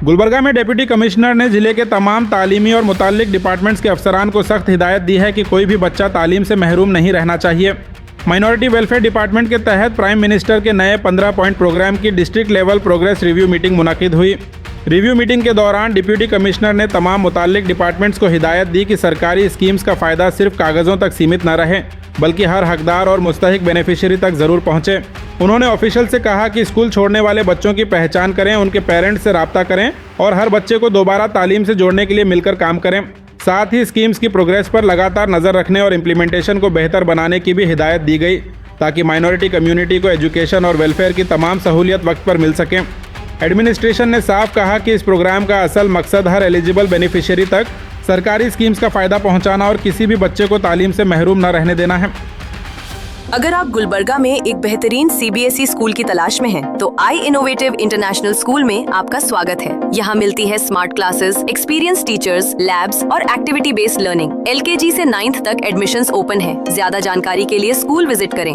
गुलबर्गा में deputy commissioner ने जिले के तमाम तालीमी और मुताल्लिक डिपार्टमेंट्स के अफसरान को सख्त हिदायत दी है कि कोई भी बच्चा तालीम से महरूम नहीं रहना चाहिए। माइनॉरिटी वेलफेयर डिपार्टमेंट के तहत प्राइम मिनिस्टर के नए 15 पॉइंट प्रोग्राम की district level progress review meeting मुनाकिद हुई। रिव्यू मीटिंग के दौरान डिप्टी कमिश्नर ने तमाम मुताल्लिक डिपार्टमेंट्स को हिदायत दी कि सरकारी स्कीम्स का फ़ायदा सिर्फ कागज़ों तक सीमित न रहे, बल्कि हर हकदार और मुस्तहिक बेनिफिशियरी तक ज़रूर पहुँचे। उन्होंने ऑफिशियल से कहा कि स्कूल छोड़ने वाले बच्चों की पहचान करें, उनके पेरेंट्स से रब्ता करें और हर बच्चे को दोबारा तालीम से जोड़ने के लिए मिलकर काम करें। साथ ही स्कीम्स की प्रोग्रेस पर लगातार नज़र रखने और इम्प्लीमेंटेशन को बेहतर बनाने की भी हिदायत दी गई, ताकि माइनॉरिटी कम्युनिटी को एजुकेशन और वेलफेयर की तमाम सहूलियत वक्त पर मिल सकें। एडमिनिस्ट्रेशन ने साफ कहा कि इस प्रोग्राम का असल मकसद हर एलिजिबल बेनिफिशियरी तक सरकारी स्कीम्स का फ़ायदा पहुंचाना और किसी भी बच्चे को तालीम से महरूम न रहने देना है। अगर आप गुलबर्गा में एक बेहतरीन CBSE स्कूल की तलाश में हैं, तो आई इनोवेटिव इंटरनेशनल स्कूल में आपका स्वागत है। यहाँ मिलती है smart classes, experience teachers, labs और एक्टिविटी बेस्ड लर्निंग। LKG से 9th तक एडमिशंस ओपन है। ज्यादा जानकारी के लिए स्कूल विजिट करें।